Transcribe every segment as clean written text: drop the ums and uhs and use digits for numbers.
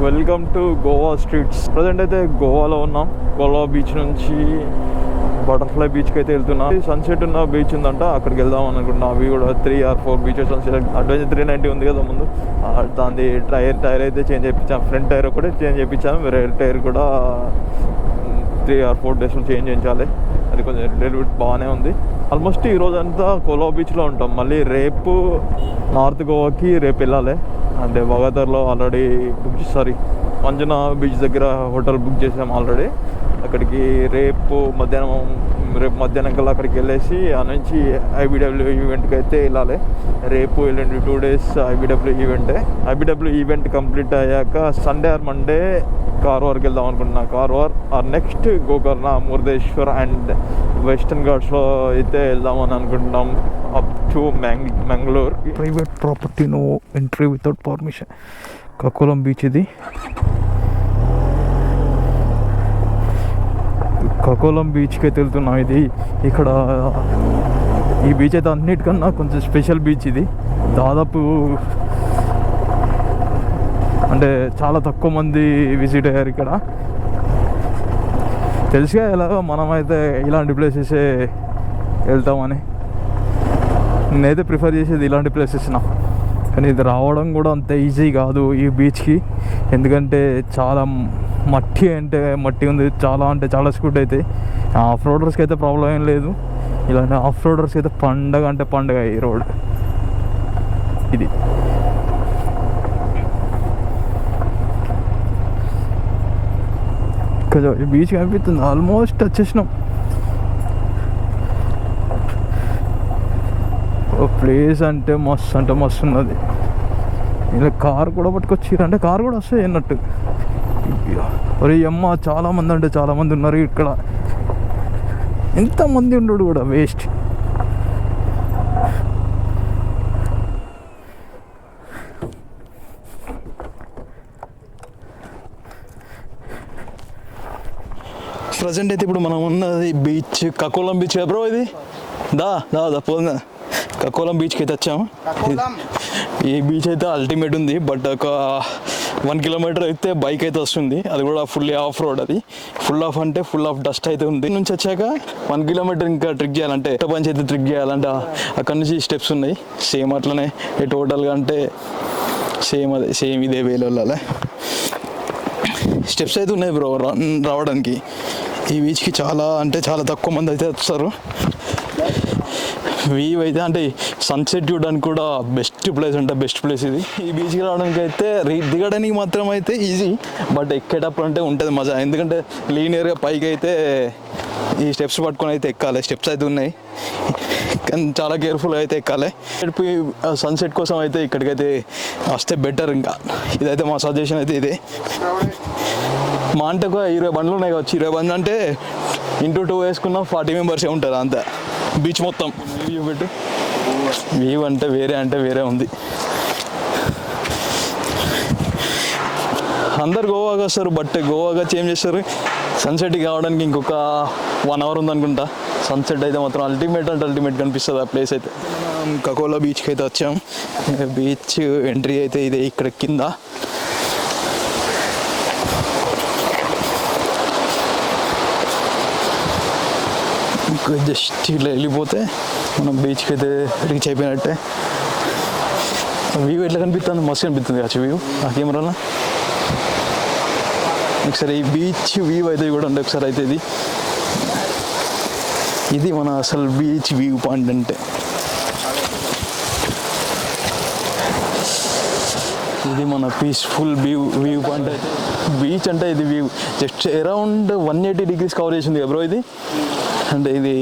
Welcome to Goa streets. Present అయితే గోవాలో ఉన్నాం. గోవా బీచ్ నుంచి బటర్ఫ్లై బీచ్కి అయితే వెళ్తున్నాం. సన్సెట్ ఉన్న బీచ్ ఉందంట, అక్కడికి వెళ్దాం అనుకుంటున్నా. అవి కూడా 3 or 4 బీచెస్ సన్సెట్. అడ్వెంచర్ 390 ఉంది కదా ముందు, దాని టైర్ అయితే చేంజ్ చేయించాం. ఫ్రంట్ టైర్ కూడా చేంజ్ చేయించాము, వేరే టైర్ కూడా 3 or 4 డేస్లో చేంజ్ చేయించాలి. అది కొంచెం డెలివరీ బాగానే ఉంది. ఆల్మోస్ట్ ఈ రోజంతా కోలా బీచ్లో ఉంటాం. మళ్ళీ రేపు నార్త్ గోవాకి రేపు వెళ్ళాలి. అంటే బగాదర్లో ఆల్రెడీ మంజునా బీచ్ దగ్గర హోటల్ బుక్ చేసాం ఆల్రెడీ. అక్కడికి రేపు మధ్యాహ్నం కల్లా అక్కడికి వెళ్ళేసి ఆ నుంచి ఐబీడబ్ల్యూ ఈవెంట్కి అయితే వెళ్ళాలి. రేపు వెళ్ళండి 2 days ఐబీడబ్ల్యూ ఈవెంటే. ఐబీడబ్ల్యూ ఈవెంట్ కంప్లీట్ అయ్యాక సండే ఆర్ మండే కార్వార్కి వెళ్దాం అనుకుంటున్నా. Karwar or next Gokarna, Murudeshwar and western ఘాట్స్లో అయితే వెళ్దామని అనుకుంటున్నాం. Up to Mangalore. Private property, no entry without permission. Kakolam beach ఇది. కకోలం బీచ్కి అయితే వెళ్తున్నాం. ఇది ఇక్కడ ఈ బీచ్ అయితే అన్నిటికన్నా కొంచెం స్పెషల్ బీచ్ ఇది. దాదాపు అంటే చాలా తక్కువ మంది విజిట్ అయ్యారు ఇక్కడ. తెలుసుగా ఎలాగో మనమైతే ఇలాంటి ప్లేసెసే వెళ్తామని. నేనైతే ప్రిఫర్ చేసేది ఇలాంటి ప్లేసెస్నా. కానీ ఇది రావడం కూడా అంత ఈజీ కాదు ఈ బీచ్కి. ఎందుకంటే చాలా మట్టి ఉంది. చాలా అంటే చాలా స్కూట్ అవుతాయి. ఆఫ్ రోడర్స్కి అయితే ప్రాబ్లం ఏం లేదు. ఇలాంటి ఆఫ్ రోడర్స్కి అయితే పండగ ఈ రోడ్ ఇది. ఇక్కడ బీచ్ కనిపిస్తుంది. ఆల్మోస్ట్ వచ్చేసినాం. ప్లేస్ అంటే మస్తు ఉన్నది. ఇలా కార్ కూడా పట్టుకొచ్చిర్రు, అంటే కార్ కూడా వస్తాయి అన్నట్టు. ఒరే అమ్మ, చాలామంది ఉన్నారు ఇక్కడ. ఎంతమంది ఉండడు కూడా వేస్ట్. ప్రజెంట్ అయితే ఇప్పుడు మనం ఉన్నది బీచ్, కకోలం బీచ్ కదా బ్రో. ఇది దా పోదా కకోలం బీచ్కి అయితే వచ్చాము. ఈ బీచ్ అయితే అల్టిమేట్ ఉంది. బట్ ఒక 1 kilometer అయితే బైక్ అయితే వస్తుంది. అది కూడా ఫుల్లీ ఆఫ్ రోడ్. అది ఫుల్ ఆఫ్ డస్ట్ అయితే ఉంది. నుంచి వచ్చాక 1 kilometer ఇంకా ట్రిక్ చేయాలంటే పంచి అయితే ట్రిక్ చేయాలంటే అక్కడ నుంచి స్టెప్స్ ఉన్నాయి. సేమ్ అట్లనే టోటల్గా అంటే సేమ్ ఇదే వేలో వెళ్ళాలి. స్టెప్స్ అయితే ఉన్నాయి బ్రో రావడానికి. ఈ బీచ్కి చాలా తక్కువ మంది అయితే వస్తారు. వ్యూ అయితే అంటే సన్సెట్ చూడడానికి కూడా బెస్ట్ ప్లేస్ ఇది. ఈ బీచ్కి రావడానికి అయితే దిగడానికి మాత్రం అయితే ఈజీ, బట్ ఎక్కేటప్పుడు అంటే ఉంటుంది మజా. ఎందుకంటే లీనియర్గా పైకి అయితే ఈ స్టెప్స్ పట్టుకొని అయితే ఎక్కాలి. స్టెప్స్ అయితే ఉన్నాయి కానీ చాలా కేర్ఫుల్గా అయితే ఎక్కాలి. సన్సెట్ కోసం అయితే ఇక్కడికైతే వస్తే బెటర్. ఇంకా ఇదైతే మా సజెషన్ అయితే ఇదే. మా అంటే ఒక 20 బండ్లు ఉన్నాయి కావచ్చు. 20 బండ్లు అంటే ఇంటూ 2 వేసుకున్నాం 40 members ఉంటారు అంతే. బీచ్ మొత్తం వ్యూ అంటే వేరే ఉంది. అందరు గోవాకి వస్తారు, బట్ గోవాగా చేంజ్ చేస్తారు. సన్సెట్కి కావడానికి ఇంకొక 1 hour ఉందనుకుంటా. సన్సెట్ అయితే మాత్రం అల్టిమేట్ కనిపిస్తుంది ఆ ప్లేస్ అయితే. మనం కకోలా బీచ్కి అయితే వచ్చాం. బీచ్ ఎంట్రీ అయితే ఇదే ఇక్కడ కింద. జస్ట్ ఇట్లా వెళ్ళిపోతే మనం బీచ్కి అయితే రీచ్ అయిపోయినట్టే. వ్యూ ఎట్లా కనిపిస్తుంది, మస్తు కనిపిస్తుంది కావచ్చు వ్యూ ఆ కెమెరాలో. ఒకసారి ఈ బీచ్ వ్యూ అయితే కూడా ఉండే ఒకసారి అయితే ఇది మన అసలు బీచ్ వ్యూ పాయింట్ అంటే. ఇది మన పీస్ఫుల్ వ్యూ పాయింట్ అయితే. బీచ్ అంటే ఇది view just around 180 degrees cover చేసింది బ్రో ఇది. అంటే ఇది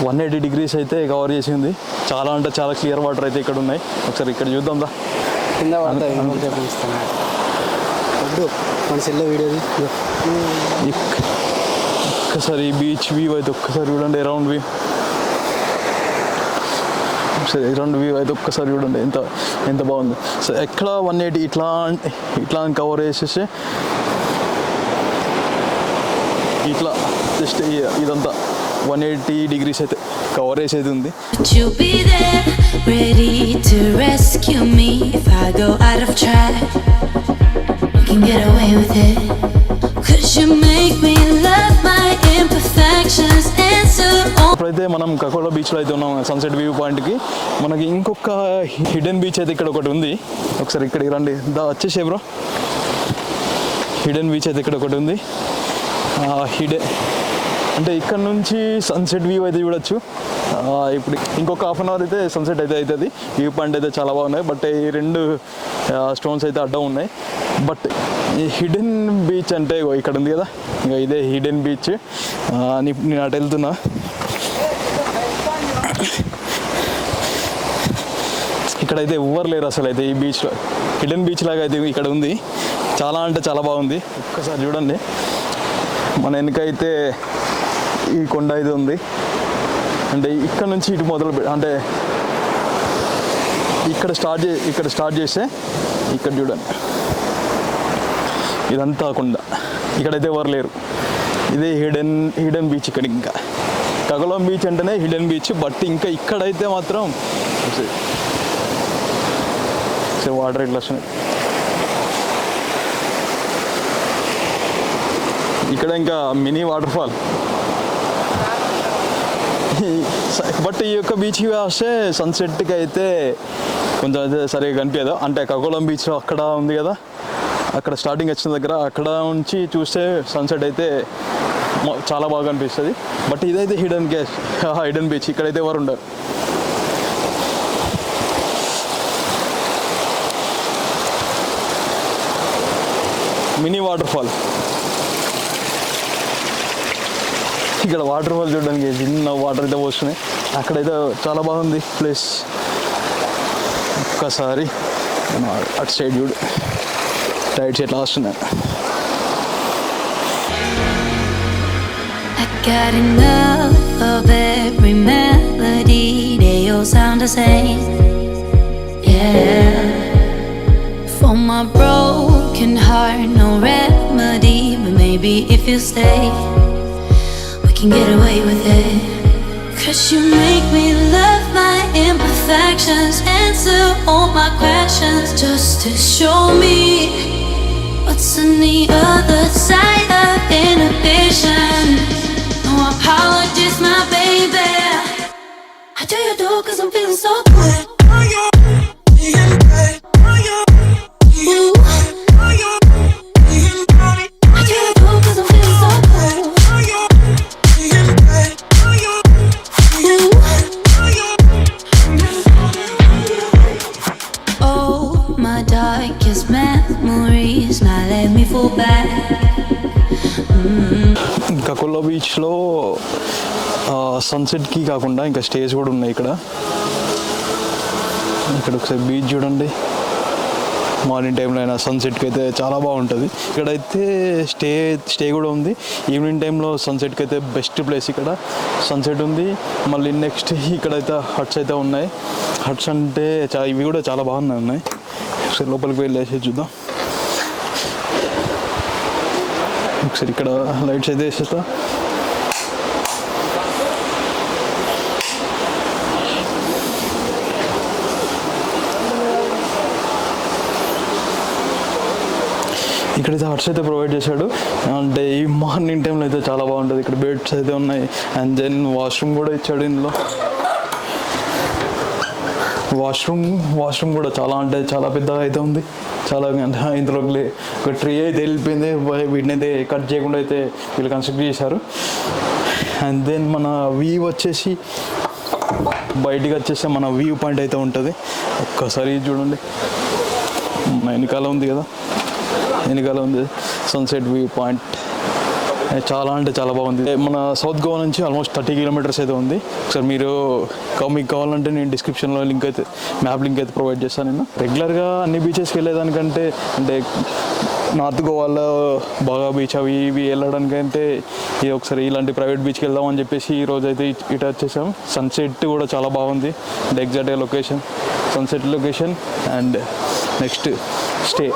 180 degrees అయితే కవర్ చేసింది. చాలా క్లియర్ వాటర్ అయితే ఇక్కడ ఉన్నాయి. ఒకసారి ఇక్కడ చూద్దాం రా. ఒక్కసారి బీచ్ వ్యూ అయితే ఒక్కసారి చూడండి. అరౌండ్ వ్యూ అయితే ఒక్కసారి చూడండి ఎంత బాగుంది. సో ఎక్కడ 180 ఇట్లా కవర్ చేసేసి ఇట్లా జస్ట్ ఇదంతా 180 degrees అయితే కవర్ చేసేది ఉంది. ready to rescue me if I go out of track. You can with it. 'Cause you make me love my imperfections. Answer all. ఇప్పుడైతే మనం కకోలా బీచ్లో అయితే ఉన్నాం, సన్సెట్ వ్యూ పాయింట్కి. మనకి ఇంకొక హిడెన్ బీచ్ అయితే ఇక్కడ ఒకటి ఉంది. ఒకసారి ఇక్కడికి రండి, వచ్చేసే బ్రో. హిడెన్ బీచ్ అయితే ఇక్కడ ఒకటి ఉంది. హిడెన్ అంటే ఇక్కడ నుంచి సన్సెట్ వ్యూ అయితే చూడొచ్చు. ఇప్పుడు ఇంకొక హాఫ్ అన్ అవర్ అయితే సన్సెట్ అయితే అవుతుంది. వ్యూ పాయింట్ అయితే చాలా బాగున్నాయి, బట్ ఈ రెండు స్టోన్స్ అయితే అడ్డం ఉన్నాయి. బట్ ఈ హిడెన్ బీచ్ అంటే ఇక్కడ ఉంది కదా, ఇంకా ఇదే హిడెన్ బీచ్. నేను అటు వెళ్తున్నా. ఇక్కడైతే ఎవ్వరు లేరు అసలు అయితే ఈ బీచ్లో. హిడెన్ బీచ్ లాగా అయితే ఇక్కడ ఉంది. చాలా అంటే చాలా బాగుంది. ఒక్కసారి చూడండి. మన వెనకైతే ఈ కొండ అయితే ఉంది. అంటే ఇక్కడ నుంచి ఇటు మొదలు అంటే ఇక్కడ స్టార్ట్ చేస్తే ఇక్కడ చూడండి, ఇదంతా కొండ. ఇక్కడైతే ఎవరు లేరు. ఇదే హిడెన్ బీచ్. ఇక్కడ ఇంకా కకోలం బీచ్ అంటేనే హిడెన్ బీచ్. బట్ ఇంకా ఇక్కడైతే మాత్రం వాటర్ ఇట్లా వస్తున్నాయి. ఇక్కడ ఇంకా మినీ వాటర్ ఫాల్. బట్ ఈ యొక్క బీచ్కి వస్తే సన్సెట్కి అయితే కొంచెం అయితే సరిగా కనిపించదు. అంటే కకోలం బీచ్ అక్కడ ఉంది కదా, అక్కడ స్టార్టింగ్ వచ్చిన దగ్గర అక్కడ నుంచి చూస్తే సన్సెట్ అయితే చాలా బాగా అనిపిస్తుంది. బట్ ఇదైతే హిడెన్ బీచ్. ఇక్కడైతే ఎవరు ఉండరు. Mini water fall. ఇక్కడ వాటర్ ఫాల్ చూడడానికి చిన్న వాటర్ అయితే వస్తున్నాయి. అక్కడైతే చాలా బాగుంది ప్లేస్. ఒక్కసారి అటు సైడ్ చూడు, రైట్ సైడ్ వస్తున్నాయి. Got enough of every melody, they all sound the same. Yeah, for my broken heart, no remedy, but maybe if you stay, we can get away with it. 'Cause you make me love my imperfections, answer all my questions, just to show me what's on the other side of inhibition. No apologies, my baby. I tell you do 'cause I'm feeling so good. Ooh. I tell you do 'cause I'm feeling so good. Ooh. Oh, my darkest memories, now let me fall back. కకోలా బీచ్లో సన్సెట్కి కాకుండా ఇంకా stays కూడా ఉన్నాయి. ఇక్కడ ఒకసారి beach చూడండి. Morning టైంలో అయినా సన్సెట్కి అయితే చాలా బాగుంటుంది. ఇక్కడైతే స్టే కూడా ఉంది. ఈవినింగ్ టైంలో సన్సెట్కి అయితే బెస్ట్ ప్లేస్. ఇక్కడ సన్సెట్ ఉంది. మళ్ళీ నెక్స్ట్ ఇక్కడైతే హట్స్ అయితే ఉన్నాయి. హట్స్ అంటే ఇవి కూడా చాలా బాగున్నాయి. ఒకసారి లోపలికి వెళ్ళేసి చూద్దాం. ఒకసారి ఇక్కడ లైట్స్ అయితే వేసేస్తా. ఇక్కడైతే హట్స్ అయితే ప్రొవైడ్ చేశాడు. అంటే ఈ మార్నింగ్ టైంలో అయితే చాలా బాగుంటుంది. ఇక్కడ బెడ్స్ అయితే ఉన్నాయి. అండ్ దెన్ వాష్రూమ్ కూడా ఇచ్చాడు. ఇందులో వాష్రూమ్ కూడా చాలా అంటే చాలా పెద్దగా అయితే ఉంది. చాలా ఇందులో ఒక ట్రీ అయితే వెళ్ళిపోయింది. వీటిని అయితే కట్ చేయకుండా అయితే వీళ్ళు కన్స్ట్రక్ట్ చేశారు. అండ్ దెన్ మన వ్యూ వచ్చేసి బయటికి వచ్చేస్తే మన వ్యూ పాయింట్ అయితే ఉంటుంది. ఒక్కసారి చూడండి. వెనకాల ఉంది కదా, వెనకాల ఉంది సన్సెట్ వ్యూ పాయింట్. చాలా అంటే చాలా బాగుంది. మన సౌత్ గోవా నుంచి ఆల్మోస్ట్ 30 కిలోమీటర్స్ అయితే ఉంది. ఒకసారి మీకు కావాలంటే నేను డిస్క్రిప్షన్లో మ్యాప్ లింక్ అయితే ప్రొవైడ్ చేస్తాను. నేను రెగ్యులర్గా అన్ని బీచెస్కి వెళ్ళేదానికంటే అంటే నార్త్ గోవాలో బాగా బీచ్ అవి ఇవి వెళ్ళడానికంటే ఇది ఒకసారి ఇలాంటి ప్రైవేట్ బీచ్కి వెళ్దామని చెప్పేసి ఈరోజు అయితే ఇటు వచ్చేసాం. సన్సెట్ కూడా చాలా బాగుంది. అంటే ఎగ్జాక్ట్గా location, sunset location and next stay.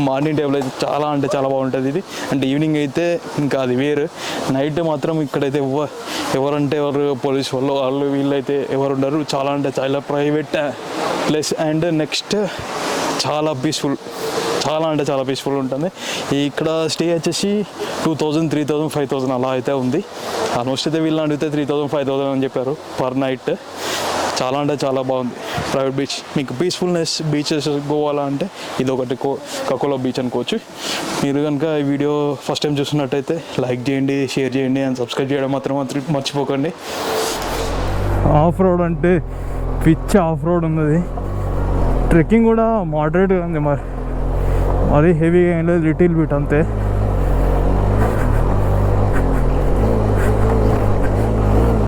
Morning టైంలో అయితే చాలా అంటే చాలా బాగుంటుంది ఇది. అంటే ఈవినింగ్ అయితే ఇంకా అది వేరు. నైట్ మాత్రం ఇక్కడైతే ఎవరంటే ఎవరు పోలీస్ వాళ్ళు వీళ్ళైతే ఎవరు ఉండరు. చాలా అంటే చాలా ప్రైవేట్ ప్లేస్. అండ్ నెక్స్ట్ చాలా పీస్ఫుల్, చాలా అంటే చాలా పీస్ఫుల్ ఉంటుంది. ఇక్కడ స్టే వచ్చేసి 2000, 3000, 5000 అలా అయితే ఉంది. ఆల్మోస్ట్ అయితే వీళ్ళు అడిగితే 3000, 5000 అని చెప్పారు పర్ నైట్. చాలా అంటే చాలా బాగుంది ప్రైవేట్ బీచ్. మీకు పీస్ఫుల్నెస్ బీచెస్ గోవాలో అంటే ఇది ఒకటి కకోలా బీచ్ అనుకోవచ్చు. మీరు కనుక ఈ వీడియో ఫస్ట్ టైం చూస్తున్నట్టయితే లైక్ చేయండి, షేర్ చేయండి అండ్ సబ్స్క్రైబ్ చేయడం మాత్రం మర్చిపోకండి. ఆఫ్ రోడ్ అంటే పిచ్ ఆఫ్ రోడ్ ఉన్నది. ట్రెక్కింగ్ కూడా మోడరేట్గా ఉంది, మరి హెవీగా ఏం లేదు, లిటిల్ బిట్ అంతే.